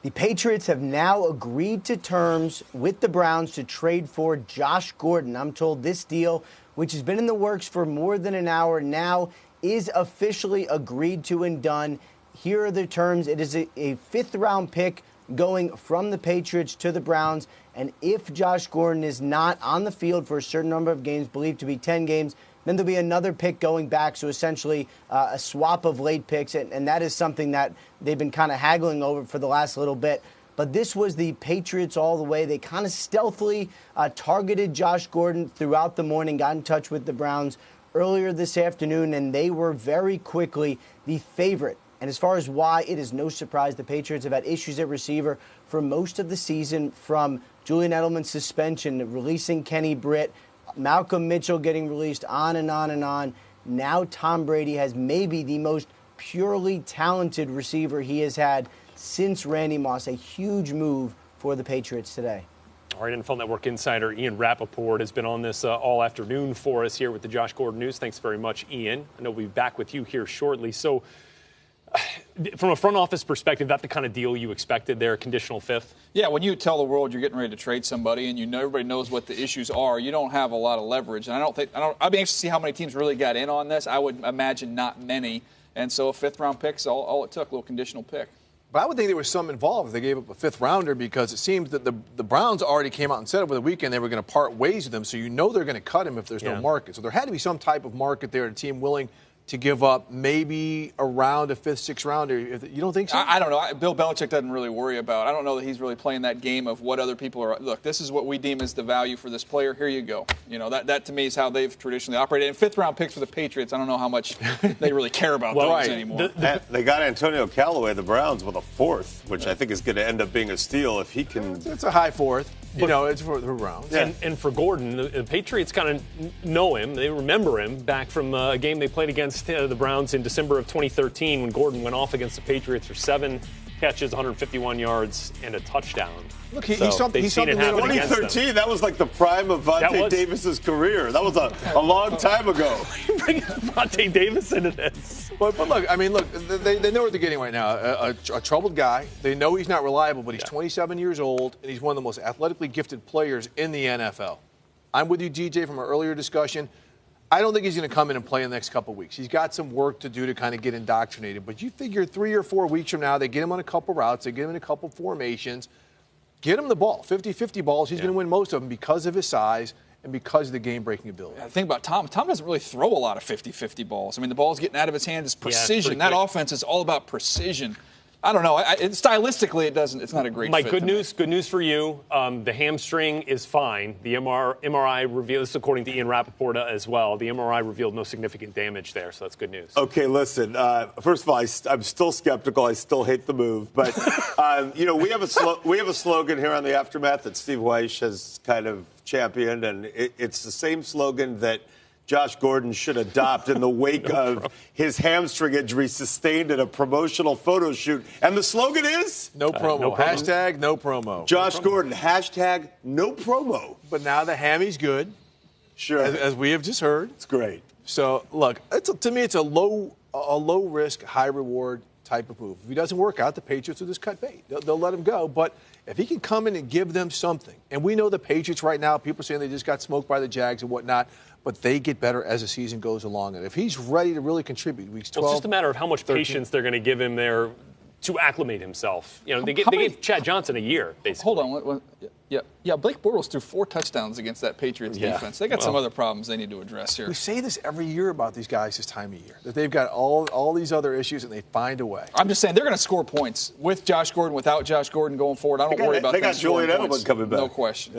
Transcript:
The Patriots have now agreed to terms with the Browns to trade for Josh Gordon. I'm told this deal, which has been in the works for more than an hour now, is officially agreed to and done. Here are the terms. It is a fifth-round pick going from the Patriots to the Browns. And if Josh Gordon is not on the field for a certain number of games, believed to be 10 games, then there'll be another pick going back, so essentially a swap of late picks, and that is something that they've been kind of haggling over for the last little bit. But this was the Patriots all the way. They kind of stealthily targeted Josh Gordon throughout the morning, got in touch with the Browns earlier this afternoon, and they were very quickly the favorite. And as far as why, it is no surprise the Patriots have had issues at receiver for most of the season, from Julian Edelman's suspension, releasing Kenny Britt, Malcolm Mitchell getting released, on and on and on. Now Tom Brady has maybe the most purely talented receiver he has had since Randy Moss. A huge move for the Patriots today. All right, NFL Network insider Ian Rapoport has been on this all afternoon for us here with the Josh Gordon news. Thanks very much, Ian. I know we'll be back with you here shortly. So from a front office perspective, that's the kind of deal you expected there, conditional fifth? Yeah, when you tell the world you're getting ready to trade somebody and you know everybody knows what the issues are, you don't have a lot of leverage. And I'd be anxious to see how many teams really got in on this. I would imagine not many. And so a fifth-round pick's all it took, a little conditional pick. But I would think there was some involved if they gave up a fifth-rounder, because it seems that the Browns already came out and said over the weekend they were going to part ways with him, so you know they're going to cut him if there's no market. So there had to be some type of market there, a team willing to give up maybe around a fifth, sixth rounder. You don't think so? I don't know. Bill Belichick doesn't really worry about it. I don't know that he's really playing that game of what other people are. Look, this is what we deem as the value for this player. Here you go. You know, that to me is how they've traditionally operated. And fifth-round picks for the Patriots, I don't know how much they really care about those anymore. They got Antonio Callaway, the Browns, with a fourth, which I think is going to end up being a steal if he can. It's a high fourth. It's for the Browns. Yeah. And for Gordon, the Patriots kind of know him. They remember him back from a game they played against the Browns in December of 2013 when Gordon went off against the Patriots for 7 catches, 151 yards, and a touchdown. Look, he's something. 2013, that was like the prime of Vontae Davis's career. That was a long time ago. Bring Vontae Davis into this. But look, they know what they're getting right now. A troubled guy. They know he's not reliable, but he's 27 years old, and he's one of the most athletically gifted players in the NFL. I'm with you, DJ, from our earlier discussion. I don't think he's going to come in and play in the next couple of weeks. He's got some work to do to kind of get indoctrinated. But you figure 3 or 4 weeks from now, they get him on a couple routes, they get him in a couple formations, get him the ball, 50-50 balls. He's going to win most of them because of his size and because of the game-breaking ability. The thing about Tom doesn't really throw a lot of 50-50 balls. I mean, the ball's getting out of his hands. It's precision. That offense is all about precision. I don't know. Stylistically, it's not a great Mike, fit. Good news for you. The hamstring is fine. The MRI revealed, this is according to Ian Rapoport as well, the MRI revealed no significant damage there, so that's good news. Okay, listen, first of all, I'm still skeptical. I still hate the move. But, we have a slogan here on The Aftermath that Steve Weish has kind of championed, and it's the same slogan that Josh Gordon should adopt in the wake of his hamstring injury sustained at a promotional photo shoot. And the slogan is? No promo. No promo. Hashtag no promo. Josh Gordon, hashtag no promo. But now the hammy's good. Sure. As we have just heard. It's great. So, look, to me, it's a low risk, high reward type of move. If he doesn't work out, the Patriots will just cut bait. They'll let him go. But if he can come in and give them something, and we know the Patriots right now, people are saying they just got smoked by the Jags and whatnot, but they get better as the season goes along. And if he's ready to really contribute, weeks 12, it's just a matter of how much 13. patience they're going to give him there to acclimate himself. They gave Chad Johnson a year, basically. Hold on. Yeah. Blake Bortles threw 4 touchdowns against that Patriots defense. They got some other problems they need to address here. We say this every year about these guys this time of year, that they've got all these other issues and they find a way. I'm just saying they're going to score points with Josh Gordon, without Josh Gordon going forward. I don't worry about that. They got Julian Edelman coming back. No question.